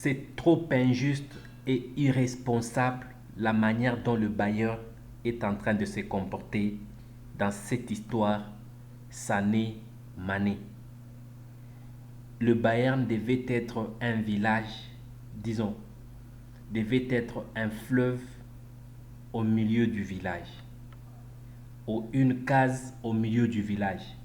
C'est trop injuste et irresponsable la manière dont le Bayern est en train de se comporter dans cette histoire Sané-Mané. Le Bayern devait être un village, disons, devait être un fleuve au milieu du village, ou une case au milieu du village.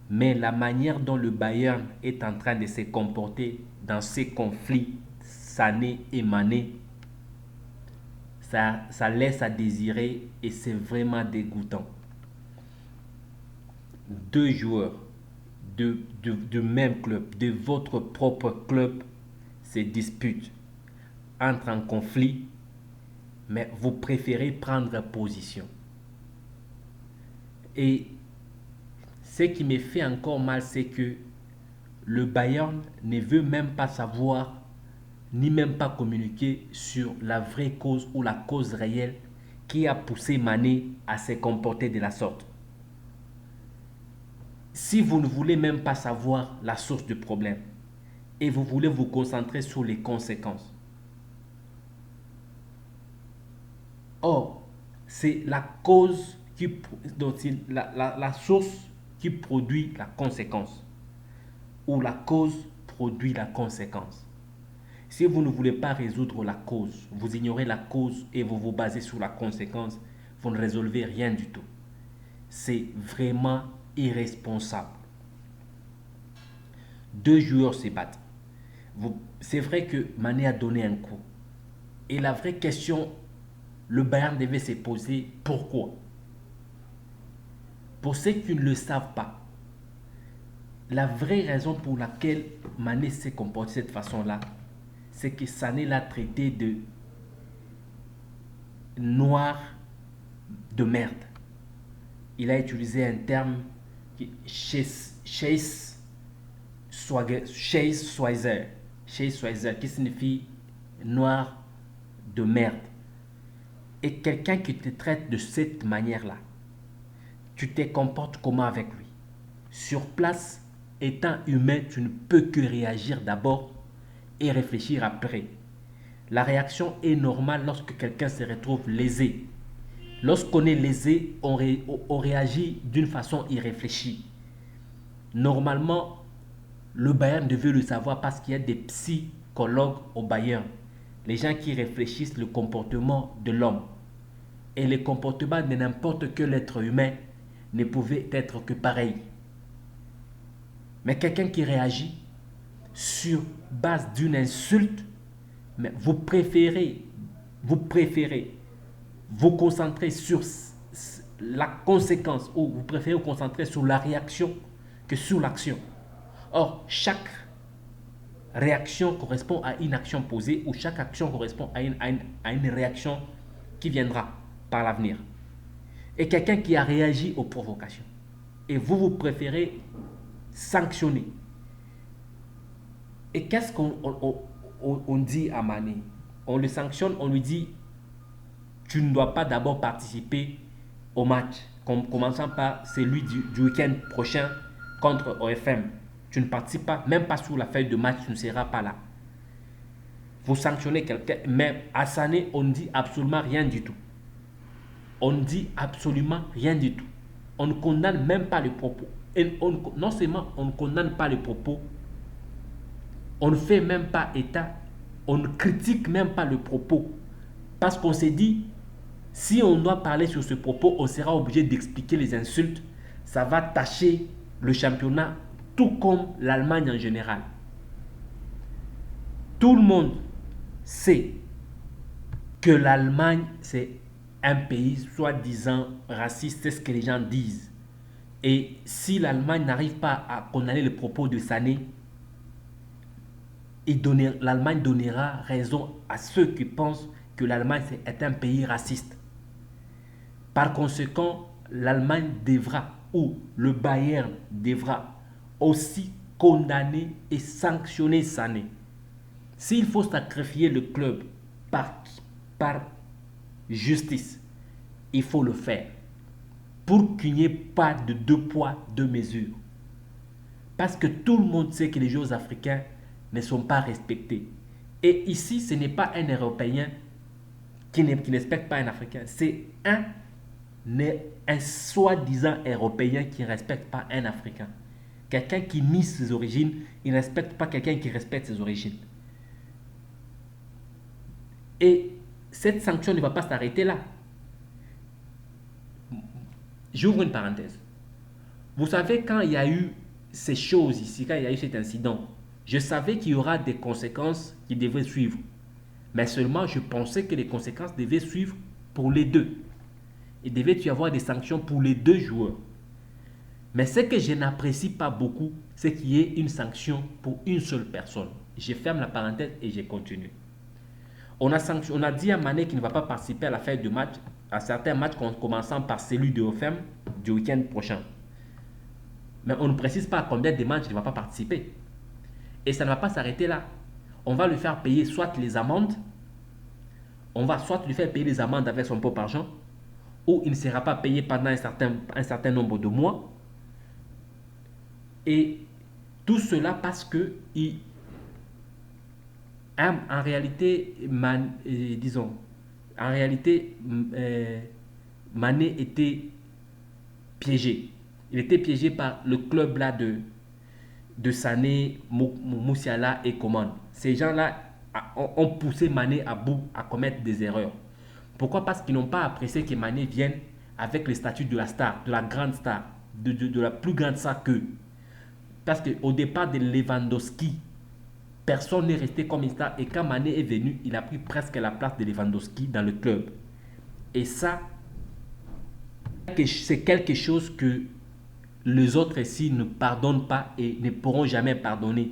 Mais la manière dont le Bayern est en train de se comporter dans ces conflits Sané et Mané, ça laisse à désirer et c'est vraiment dégoûtant. Deux joueurs de même club, de votre propre club, se disputent, entrent en conflit, mais vous préférez prendre position. Et ce qui me fait encore mal, c'est que le Bayern ne veut même pas savoir, ni même pas communiquer sur la vraie cause ou la cause réelle qui a poussé Mané à se comporter de la sorte. Si vous ne voulez même pas savoir la source du problème et vous voulez vous concentrer sur les conséquences, or, c'est la cause qui, donc la source qui produit la conséquence ou la cause produit la conséquence. Si vous ne voulez pas résoudre la cause, vous ignorez la cause et vous vous basez sur la conséquence, vous ne résolvez rien du tout. C'est vraiment irresponsable. Deux joueurs se battent. C'est vrai que Mané a donné un coup. Et la vraie question, le Bayern devait se poser pourquoi. Pour ceux qui ne le savent pas, la vraie raison pour laquelle Mané s'est comporté de cette façon-là, c'est que Sané l'a traité de noir de merde. Il a utilisé un terme Chase Schweizer, qui signifie noir de merde. Et quelqu'un qui te traite de cette manière-là, tu te comportes comment avec lui? Sur place, étant humain, tu ne peux que réagir d'abord et réfléchir après. La réaction est normale lorsque quelqu'un se retrouve lésé. Lorsqu'on est lésé, on réagit d'une façon irréfléchie. Normalement, le Bayern devait le savoir parce qu'il y a des psychologues au Bayern. Les gens qui réfléchissent le comportement de l'homme. Et le comportement de n'importe quel être humain ne pouvait être que pareil. Mais quelqu'un qui réagit sur base d'une insulte, mais vous préférez vous concentrer sur la conséquence ou vous préférez vous concentrer sur la réaction que sur l'action. Or, chaque réaction correspond à une action posée ou chaque action correspond à une réaction qui viendra par l'avenir. Et quelqu'un qui a réagi aux provocations. Et vous préférez sanctionner. Et qu'est-ce qu'on dit à Mané? On le sanctionne, on lui dit tu ne dois pas d'abord participer au match, commençant par celui du week-end prochain contre OFM. Tu ne participes pas, même pas sur la feuille de match, tu ne seras pas là. Vous sanctionnez quelqu'un, mais à Sané, on ne dit absolument rien du tout. On ne dit absolument rien du tout. On ne condamne même pas les propos. Et non seulement on ne condamne pas les propos, on ne fait même pas état, on ne critique même pas le propos. Parce qu'on s'est dit, si on doit parler sur ce propos, on sera obligé d'expliquer les insultes. Ça va tacher le championnat, tout comme l'Allemagne en général. Tout le monde sait que l'Allemagne, c'est un pays soi-disant raciste, c'est ce que les gens disent. Et si l'Allemagne n'arrive pas à condamner les propos de Sané, l'Allemagne donnera raison à ceux qui pensent que l'Allemagne est un pays raciste. Par conséquent, l'Allemagne devra, ou le Bayern devra aussi condamner et sanctionner Sané. S'il faut sacrifier le club par justice, il faut le faire pour qu'il n'y ait pas de deux poids, deux mesures. Parce que tout le monde sait que les joueurs africains ne sont pas respectés. Et ici, ce n'est pas un Européen qui ne respecte pas un Africain. C'est un soi-disant Européen qui ne respecte pas un Africain. Quelqu'un qui nie ses origines, il ne respecte pas quelqu'un qui respecte ses origines. Et cette sanction ne va pas s'arrêter là. J'ouvre une parenthèse. Vous savez, quand il y a eu ces choses ici, quand il y a eu cet incident, je savais qu'il y aura des conséquences qui devraient suivre. Mais seulement, je pensais que les conséquences devaient suivre pour les deux. Il devait y avoir des sanctions pour les deux joueurs. Mais ce que je n'apprécie pas beaucoup, c'est qu'il y ait une sanction pour une seule personne. Je ferme la parenthèse et je continue. On a dit à Mané qu'il ne va pas participer à la fête de match, à certains matchs, commençant par celui de OFM du week-end prochain. Mais on ne précise pas à combien de matchs il ne va pas participer. Et ça ne va pas s'arrêter là. On va lui faire payer soit les amendes, on va soit lui faire payer les amendes avec son propre argent, ou il ne sera pas payé pendant un certain nombre de mois. Et tout cela parce que en réalité, Mané était piégé. Il était piégé par le club là de Sané, Moussiala et Coman. Ces gens-là ont poussé Mané à bout à commettre des erreurs. Pourquoi? Parce qu'ils n'ont pas apprécié que Mané vienne avec le statut de la star, de la grande star, de la plus grande star qu'eux. Parce qu'au départ de Lewandowski, personne n'est resté comme une star. Et quand Mané est venu, il a pris presque la place de Lewandowski dans le club. Et ça, c'est quelque chose que les autres ici ne pardonnent pas et ne pourront jamais pardonner.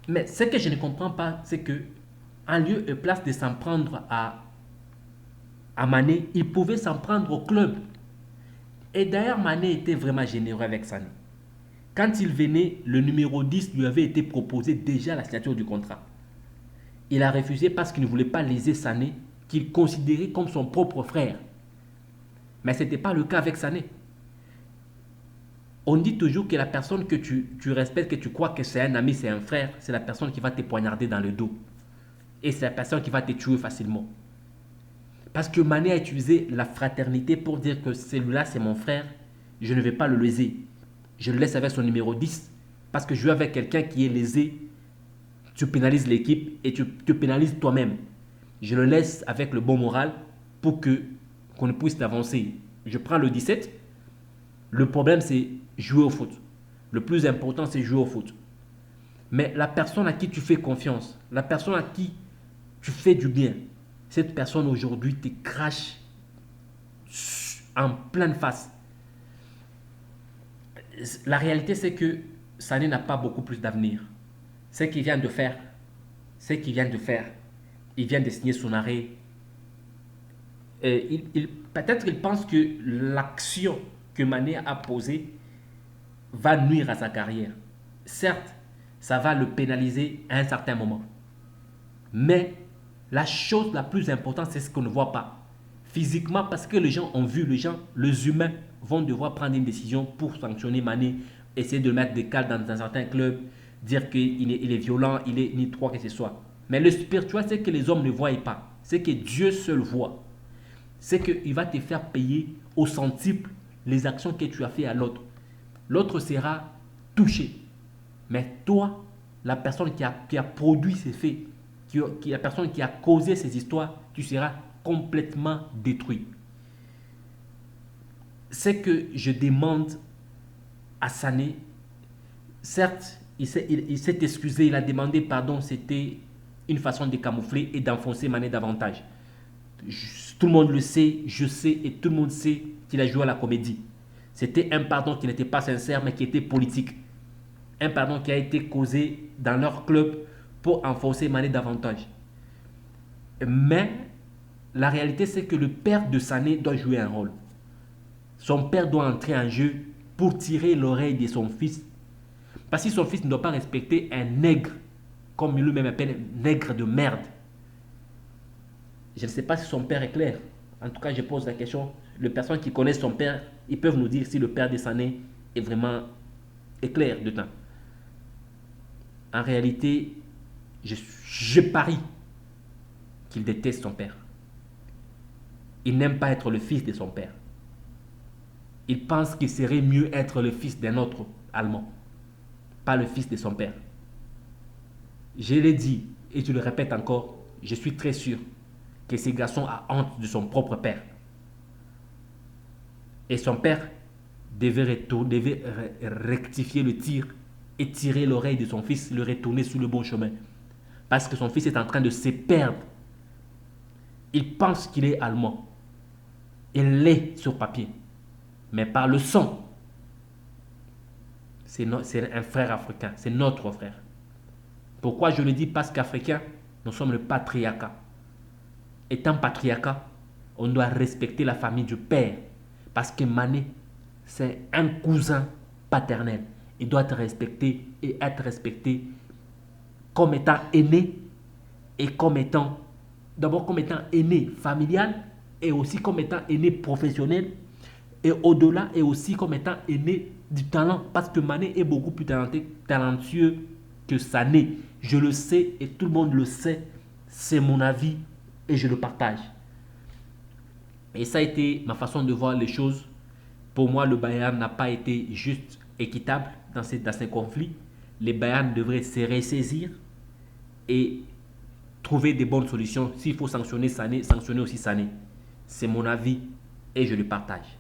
Mais ce que je ne comprends pas, c'est que en lieu et place de s'en prendre à Mané, il pouvait s'en prendre au club. Et d'ailleurs, Mané était vraiment généreux avec Sané. Quand il venait, le numéro 10 lui avait été proposé déjà à la signature du contrat. Il a refusé parce qu'il ne voulait pas léser Sané, qu'il considérait comme son propre frère. Mais ce n'était pas le cas avec Sané. On dit toujours que la personne que tu respectes, que tu crois que c'est un ami, c'est un frère, c'est la personne qui va te poignarder dans le dos. Et c'est la personne qui va te tuer facilement. Parce que Mané a utilisé la fraternité pour dire que celui-là, c'est mon frère, je ne vais pas le léser. Je le laisse avec son numéro 10. Parce que jouer avec quelqu'un qui est lésé, tu pénalises l'équipe et tu te pénalises toi-même. Je le laisse avec le bon moral pour qu'on puisse avancer. Je prends le 17. Le problème, c'est jouer au foot. Le plus important, c'est jouer au foot. Mais la personne à qui tu fais confiance, la personne à qui tu fais du bien, cette personne aujourd'hui te crache en pleine face. La réalité, c'est que Sané n'a pas beaucoup plus d'avenir. Ce qu'il vient de faire, il vient de signer son arrêt. Peut-être qu'il pense que l'action que Mané a posée va nuire à sa carrière. Certes, ça va le pénaliser à un certain moment. Mais la chose la plus importante, c'est ce qu'on ne voit pas. Physiquement, parce que les gens ont vu, les humains vont devoir prendre une décision pour sanctionner Mané, essayer de mettre des cadres dans un certain club, dire qu'il est violent, il est ni trois que ce soit. Mais le spirituel, c'est que les hommes ne voient pas. C'est que Dieu seul voit. C'est qu'il va te faire payer au centuple les actions que tu as fait à l'autre. L'autre sera touché. Mais toi, la personne qui a produit ces faits, la personne qui a causé ces histoires, tu seras complètement détruit. C'est que je demande à Sané, certes, il s'est excusé, il a demandé pardon, c'était une façon de camoufler et d'enfoncer Mané davantage. Tout le monde le sait, je sais et tout le monde sait qu'il a joué à la comédie. C'était un pardon qui n'était pas sincère mais qui était politique. Un pardon qui a été causé dans leur club pour enfoncer Mané davantage. Mais la réalité, c'est que le père de Sané doit jouer un rôle. Son père doit entrer en jeu pour tirer l'oreille de son fils. Parce que son fils ne doit pas respecter un nègre, comme lui-même appelle, nègre de merde. Je ne sais pas si son père est clair. En tout cas, je pose la question. Les personnes qui connaissent son père, ils peuvent nous dire si le père de Sané est clair dedans. En réalité, je parie qu'il déteste son père. Il n'aime pas être le fils de son père. Il pense qu'il serait mieux être le fils d'un autre Allemand, pas le fils de son père. Je l'ai dit et je le répète encore, je suis très sûr que ce garçon a honte de son propre père. Et son père devait rectifier le tir et tirer l'oreille de son fils, le retourner sur le bon chemin. Parce que son fils est en train de se perdre. Il pense qu'il est allemand. Il l'est sur papier. Mais par le sang, c'est un frère africain. C'est notre frère. Pourquoi je le dis? Parce qu'Africains, nous sommes le patriarcat. Étant patriarcat, on doit respecter la famille du père. Parce que Mané, c'est un cousin paternel. Il doit être respecté et être respecté comme étant aîné et comme étant, d'abord comme étant aîné familial et aussi comme étant aîné professionnel et au-delà et aussi comme étant aîné du talent parce que Mané est beaucoup plus talentueux que Sané. Je le sais et tout le monde le sait. C'est mon avis et je le partage. Et ça a été ma façon de voir les choses. Pour moi, le Bayern n'a pas été juste équitable dans ces conflits. Les Bayern devraient se ressaisir et trouver des bonnes solutions. S'il faut sanctionner Sané, sanctionner aussi Sané. C'est mon avis et je le partage.